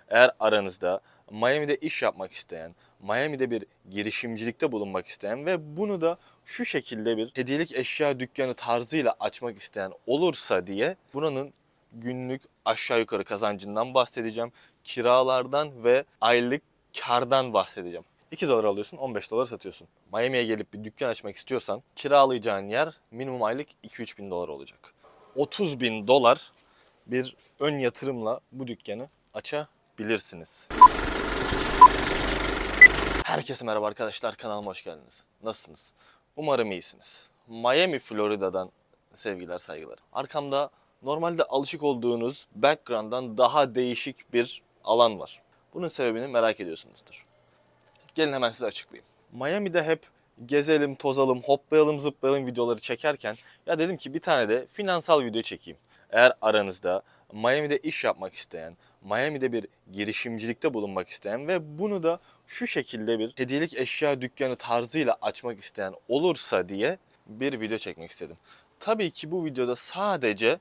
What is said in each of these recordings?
Eğer aranızda Miami'de iş yapmak isteyen, Miami'de bir girişimcilikte bulunmak isteyen ve bunu da şu şekilde bir hediyelik eşya dükkanı tarzıyla açmak isteyen olursa diye buranın günlük aşağı yukarı kazancından bahsedeceğim. Kiralardan ve aylık kardan bahsedeceğim. 2 dolar alıyorsun, 15 dolar satıyorsun. Miami'ye gelip bir dükkan açmak istiyorsan kiralayacağın yer minimum aylık 2-3 bin dolar olacak. 30 bin dolar bir ön yatırımla bu dükkanı açabilirsiniz. Herkese merhaba arkadaşlar, kanalıma hoş geldiniz. Nasılsınız? Umarım iyisiniz. Miami, Florida'dan sevgiler, saygılar. Arkamda normalde alışık olduğunuz background'dan daha değişik bir alan var. Bunun sebebini merak ediyorsunuzdur. Gelin hemen size açıklayayım. Miami'de hep gezelim, tozalım, hoplayalım, zıplayalım videoları çekerken ya dedim ki bir tane de finansal video çekeyim. Eğer aranızda Miami'de iş yapmak isteyen, Miami'de bir girişimcilikte bulunmak isteyen ve bunu da şu şekilde bir hediyelik eşya dükkanı tarzıyla açmak isteyen olursa diye bir video çekmek istedim. Tabii ki bu videoda sadece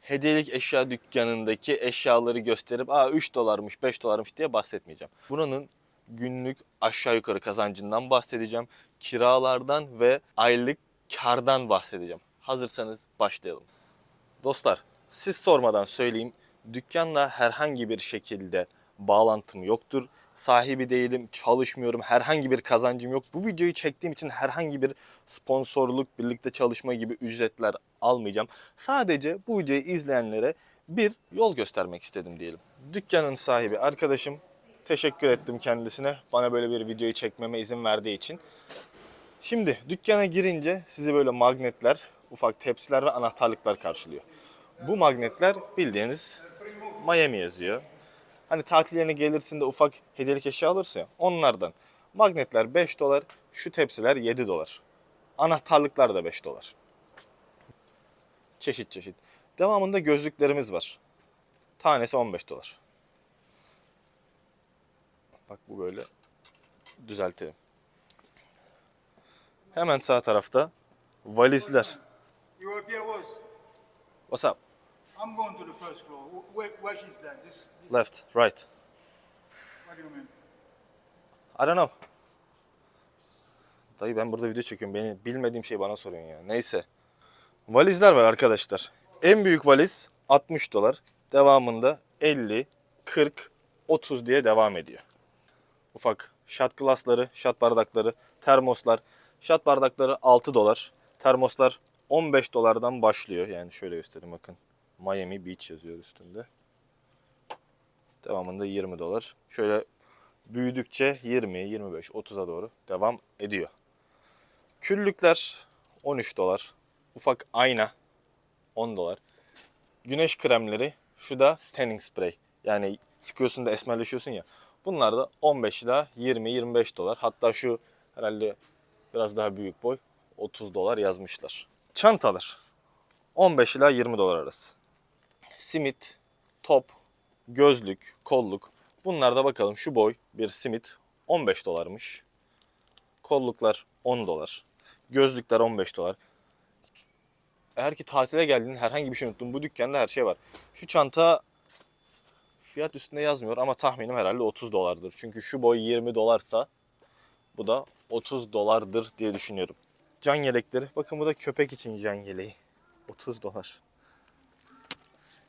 hediyelik eşya dükkanındaki eşyaları gösterip 3 dolarmış 5 dolarmış diye bahsetmeyeceğim. Buranın günlük aşağı yukarı kazancından bahsedeceğim. Kiralardan ve aylık kardan bahsedeceğim. Hazırsanız başlayalım. Dostlar, siz sormadan söyleyeyim. Dükkanla herhangi bir şekilde bağlantım yoktur. Sahibi değilim, çalışmıyorum, herhangi bir kazancım yok. Bu videoyu çektiğim için herhangi bir sponsorluk, birlikte çalışma gibi ücretler almayacağım. Sadece bu videoyu izleyenlere bir yol göstermek istedim diyelim. Dükkanın sahibi arkadaşım. Teşekkür ettim kendisine bana böyle bir videoyu çekmeme izin verdiği için. Şimdi dükkana girince sizi böyle magnetler, ufak tepsiler ve anahtarlıklar karşılıyor. Bu magnetler bildiğiniz Miami yazıyor. Hani tatil yerine gelirsin de ufak hediyelik eşya alırsın ya, onlardan. Magnetler 5 dolar, şu tepsiler 7 dolar. Anahtarlıklar da 5 dolar. Çeşit çeşit. Devamında gözlüklerimiz var. Tanesi 15 dolar. Bak bu böyle düzeltelim. Hemen sağ tarafta valizler. You are there was. What's up? I'm going to the first floor. Where she's that? This Left, right. what do you mean? I don't know. Dayı ben burada video çekiyorum. Beni bilmediğim şeyi bana soruyorsun ya. Neyse. Valizler var arkadaşlar. En büyük valiz 60 dolar. Devamında 50, 40, 30 diye devam ediyor. Ufak shot glassları, shot bardakları, termoslar. Shot bardakları 6 dolar. Termoslar 15 dolardan başlıyor. Yani şöyle göstereyim bakın. Miami Beach yazıyor üstünde. Devamında 20 dolar. Şöyle büyüdükçe 20, 25, 30'a doğru devam ediyor. Küllükler 13 dolar. Ufak ayna 10 dolar. Güneş kremleri, şu da tanning spray. Yani sıkıyorsun da esmerleşiyorsun ya. Bunlar da 15 ila 20-25 dolar. Hatta şu herhalde biraz daha büyük boy 30 dolar yazmışlar. Çantalar 15 ila 20 dolar arası. Simit, top, gözlük, kolluk. Bunlar da bakalım şu boy bir simit 15 dolarmış. Kolluklar 10 dolar. Gözlükler 15 dolar. Eğer ki tatile geldiğin herhangi bir şey unuttun, bu dükkanda her şey var. Şu çanta fiyat üstünde yazmıyor ama tahminim herhalde 30 dolardır. Çünkü şu boy 20 dolarsa bu da 30 dolardır diye düşünüyorum. Can yelekleri. Bakın bu da köpek için can yeleği. 30 dolar.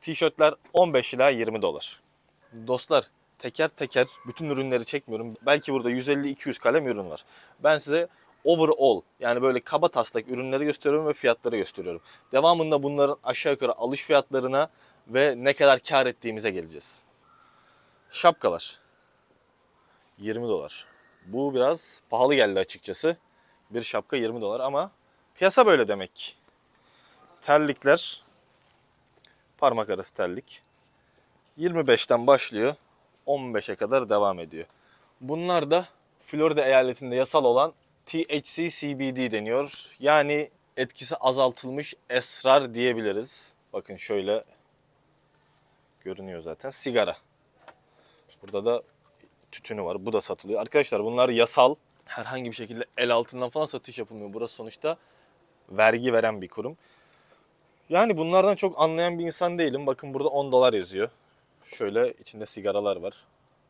Tişörtler 15 ila 20 dolar. Dostlar teker teker bütün ürünleri çekmiyorum. Belki burada 150-200 kalem ürün var. Ben size overall yani böyle kaba taslak ürünleri gösteriyorum ve fiyatları gösteriyorum. Devamında bunların aşağı yukarı alış fiyatlarına ve ne kadar kar ettiğimize geleceğiz. Şapkalar 20 dolar. Bu biraz pahalı geldi açıkçası. Bir şapka 20 dolar ama piyasa böyle demek ki. Terlikler, parmak arası terlik 25'ten başlıyor, 15'e kadar devam ediyor. Bunlar da Florida eyaletinde yasal olan THC CBD deniyor. Yani etkisi azaltılmış esrar diyebiliriz. Bakın şöyle görünüyor zaten. Sigara. Burada da tütünü var. Bu da satılıyor. Arkadaşlar bunlar yasal. Herhangi bir şekilde el altından falan satış yapılmıyor. Burası sonuçta vergi veren bir kurum. Yani bunlardan çok anlayan bir insan değilim. Bakın burada 10 dolar yazıyor. Şöyle içinde sigaralar var.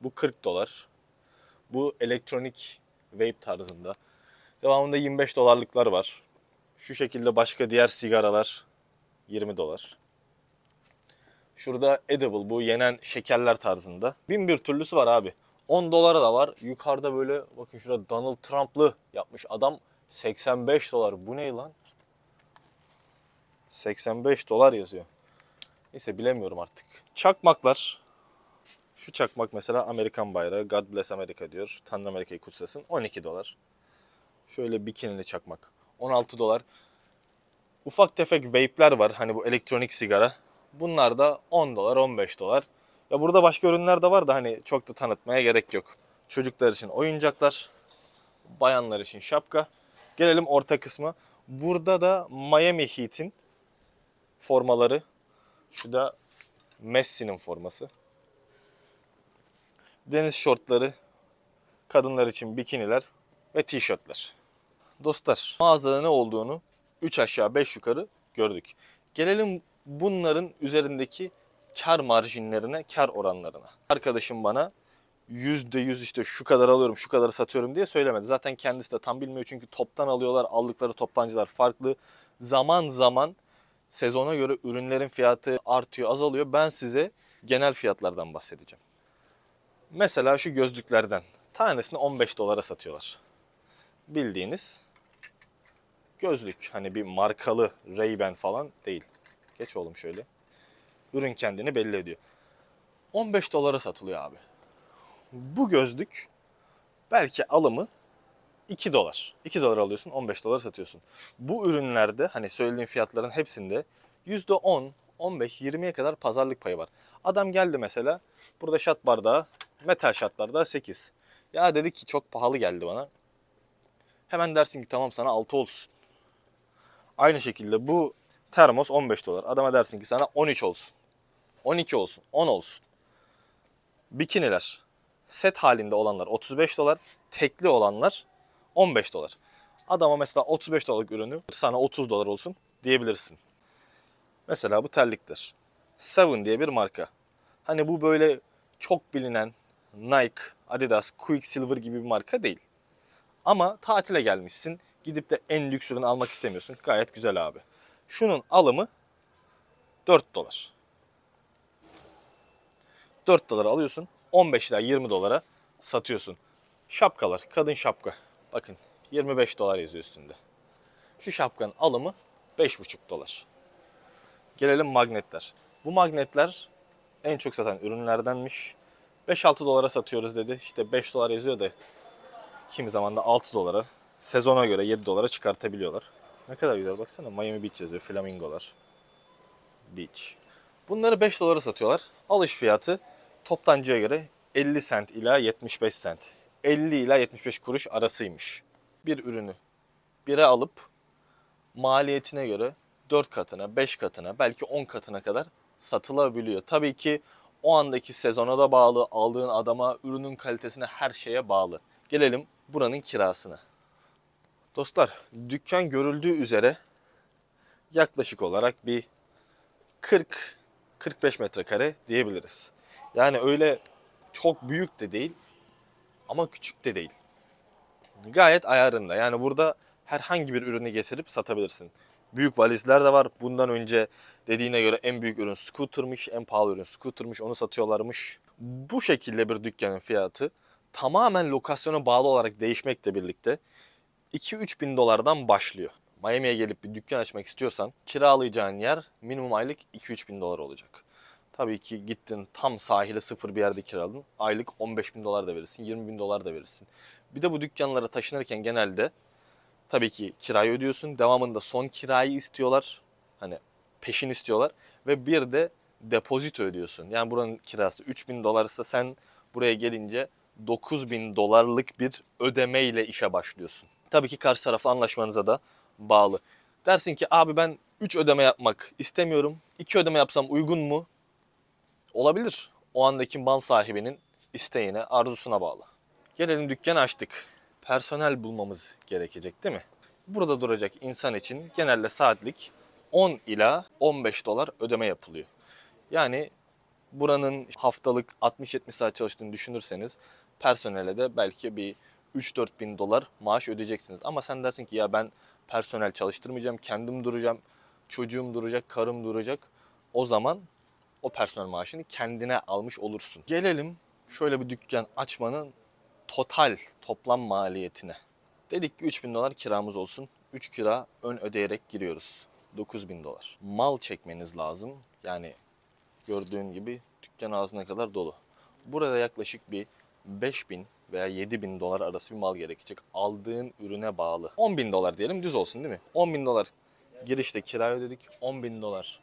Bu 40 dolar. Bu elektronik vape tarzında. Devamında 25 dolarlıklar var. Şu şekilde başka diğer sigaralar 20 dolar. Şurada edible, bu yenen şekerler tarzında. Bin bir türlüsü var abi. 10 dolara da var. Yukarıda böyle bakın şurada Donald Trump'lı yapmış adam 85 dolar. Bu ne lan? 85 dolar yazıyor. Neyse bilemiyorum artık. Çakmaklar. Şu çakmak mesela Amerikan bayrağı. God bless America diyor. Tanrı Amerika'yı kutsasın. 12 dolar. Şöyle bikinili çakmak. 16 dolar. Ufak tefek vape'ler var. Hani bu elektronik sigara. Bunlar da 10 dolar, 15 dolar. Ya burada başka ürünler de var da hani çok da tanıtmaya gerek yok. Çocuklar için oyuncaklar. Bayanlar için şapka. Gelelim orta kısma. Burada da Miami Heat'in formaları. Şu da Messi'nin forması. Deniz şortları, kadınlar için bikiniler ve tişörtler. Dostlar, mağazada ne olduğunu 3 aşağı 5 yukarı gördük. Gelelim bunların üzerindeki kar marjinlerine, kar oranlarına. Arkadaşım bana %100 işte şu kadar alıyorum, şu kadar satıyorum diye söylemedi. Zaten kendisi de tam bilmiyor çünkü toptan alıyorlar, aldıkları toptancılar farklı. Zaman zaman sezona göre ürünlerin fiyatı artıyor, azalıyor. Ben size genel fiyatlardan bahsedeceğim. Mesela şu gözlüklerden tanesini 15 dolara satıyorlar. Bildiğiniz gözlük. Hani bir markalı Ray-Ban falan değil. Geç oğlum şöyle. Ürün kendini belli ediyor. 15 dolara satılıyor abi. Bu gözlük belki alımı 2 dolar. 2 dolar alıyorsun, 15 dolar satıyorsun. Bu ürünlerde hani söylediğim fiyatların hepsinde %10, 15, 20'ye kadar pazarlık payı var. Adam geldi mesela, burada şat bardağı, metal şat bardağı 8. Ya dedi ki çok pahalı geldi bana. Hemen dersin ki tamam sana 6 olsun. Aynı şekilde bu termos 15 dolar. Adama dersin ki sana 13 olsun. 12 olsun, 10 olsun. Bikiniler, set halinde olanlar 35 dolar, tekli olanlar 15 dolar. Adama mesela 35 dolarlık ürünü sana 30 dolar olsun diyebilirsin. Mesela bu terlikler. Seven diye bir marka. Hani bu böyle çok bilinen Nike, Adidas, Quicksilver gibi bir marka değil. Ama tatile gelmişsin. Gidip de en lüks ürünü almak istemiyorsun. Gayet güzel abi. Şunun alımı 4 dolar. 4 dolara alıyorsun. 15 ila 20 dolara satıyorsun. Şapkalar. Kadın şapka. Bakın 25 dolar yazıyor üstünde. Şu şapkanın alımı 5,5 dolar. Gelelim magnetler. Bu magnetler en çok satan ürünlerdenmiş. 5-6 dolara satıyoruz dedi. İşte 5 dolar yazıyor da kimi zaman da 6 dolara. Sezona göre 7 dolara çıkartabiliyorlar. Ne kadar güzel baksana. Miami Beach yazıyor. Flamingolar. Beach. Bunları 5 dolara satıyorlar. Alış fiyatı toptancıya göre 50 sent ila 75 sent. 50 ila 75 kuruş arasıymış. Bir ürünü 1'e alıp maliyetine göre 4 katına, 5 katına, belki 10 katına kadar satılabiliyor. Tabii ki o andaki sezona da bağlı, aldığın adama, ürünün kalitesine, her şeye bağlı. Gelelim buranın kirasına. Dostlar, dükkan görüldüğü üzere yaklaşık olarak bir 40-45 metrekare diyebiliriz. Yani öyle çok büyük de değil ama küçük de değil. Gayet ayarında. Yani burada herhangi bir ürünü getirip satabilirsin. Büyük valizler de var. Bundan önce dediğine göre en büyük ürün scooter'mış, en pahalı ürün scooter'mış. Onu satıyorlarmış. Bu şekilde bir dükkanın fiyatı tamamen lokasyona bağlı olarak değişmekle birlikte 2-3 bin dolardan başlıyor. Miami'ye gelip bir dükkan açmak istiyorsan kiralayacağın yer minimum aylık 2-3 bin dolar olacak. Tabii ki gittin tam sahile sıfır bir yerde kiraladın. Aylık 15 bin dolar da verirsin, 20 bin dolar da verirsin. Bir de bu dükkanlara taşınırken genelde tabii ki kirayı ödüyorsun. Devamında son kirayı istiyorlar. Hani peşin istiyorlar. Ve bir de depozito ödüyorsun. Yani buranın kirası 3 bin dolarsa sen buraya gelince 9 bin dolarlık bir ödemeyle işe başlıyorsun. Tabii ki karşı tarafla anlaşmanıza da bağlı. Dersin ki abi ben 3 ödeme yapmak istemiyorum. 2 ödeme yapsam uygun mu? Olabilir. O andaki mal sahibinin isteğine, arzusuna bağlı. Gelelim dükkanı açtık. Personel bulmamız gerekecek değil mi? Burada duracak insan için genelde saatlik 10 ila 15 dolar ödeme yapılıyor. Yani Buranın haftalık 60-70 saat çalıştığını düşünürseniz personele de belki bir 3-4 bin dolar maaş ödeyeceksiniz. Ama sen dersin ki ya ben personel çalıştırmayacağım, kendim duracağım, çocuğum duracak, karım duracak. O zaman o personel maaşını kendine almış olursun. Gelelim şöyle bir dükkan açmanın toplam maliyetine. Dedik ki 3 bin dolar kiramız olsun. 3 kira ön ödeyerek giriyoruz. 9 bin dolar. Mal çekmeniz lazım. Yani gördüğün gibi dükkan ağzına kadar dolu. Burada yaklaşık bir 5 bin veya 7 bin dolar arası bir mal gerekecek. Aldığın ürüne bağlı. 10 bin dolar diyelim, düz olsun değil mi? 10 bin dolar girişte kira ödedik. 10 bin dolar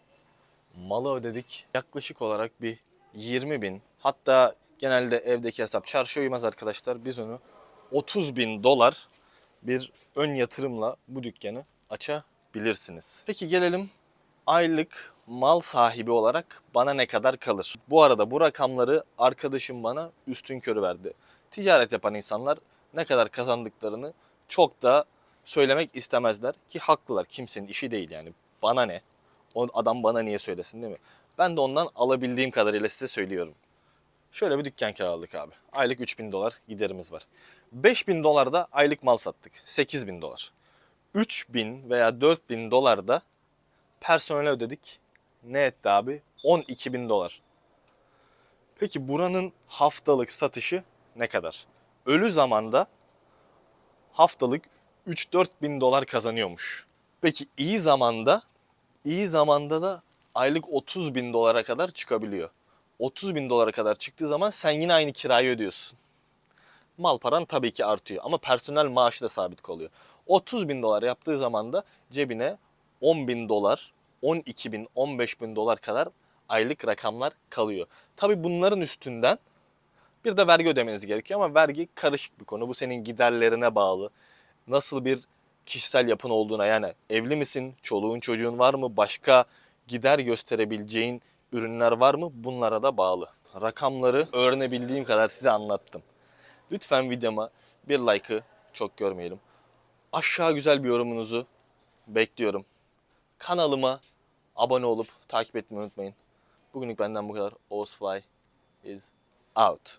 malı ödedik. Yaklaşık olarak bir 20 bin. Hatta genelde evdeki hesap çarşıya uymaz arkadaşlar. Biz onu 30 bin dolar bir ön yatırımla bu dükkanı açabilirsiniz. Peki gelelim aylık mal sahibi olarak bana ne kadar kalır? Bu arada bu rakamları arkadaşım bana üstünkörü verdi. Ticaret yapan insanlar ne kadar kazandıklarını çok da söylemek istemezler ki haklılar. Kimsenin işi değil yani. Bana ne? O adam bana niye söylesin, değil mi? Ben de ondan alabildiğim kadarıyla size söylüyorum. Şöyle bir dükkan kiraladık abi. Aylık 3 bin dolar giderimiz var. 5 bin dolar da aylık mal sattık. 8 bin dolar. 3 bin veya 4 bin dolar da personele ödedik. Ne etti abi? 12 bin dolar. Peki buranın haftalık satışı ne kadar? Ölü zamanda haftalık 3-4 bin dolar kazanıyormuş. Peki iyi zamanda da aylık 30 bin dolara kadar çıkabiliyor. 30 bin dolara kadar çıktığı zaman sen yine aynı kirayı ödüyorsun. Mal paran tabii ki artıyor ama personel maaşı da sabit kalıyor. 30 bin dolar yaptığı zaman da cebine 10 bin dolar, 12 bin, 15 bin dolar kadar aylık rakamlar kalıyor. Tabii bunların üstünden bir de vergi ödemeniz gerekiyor ama vergi karışık bir konu. Bu senin giderlerine bağlı. Nasıl bir kişisel yapın olduğuna, yani evli misin, çoluğun çocuğun var mı, başka gider gösterebileceğin ürünler var mı, bunlara da bağlı. Rakamları öğrenebildiğim kadar size anlattım. Lütfen videoma bir like'ı çok görmeyelim. Aşağı güzel bir yorumunuzu bekliyorum. Kanalıma abone olup takip etmeyi unutmayın. Bugünlük benden bu kadar. Oğuz Fly is out.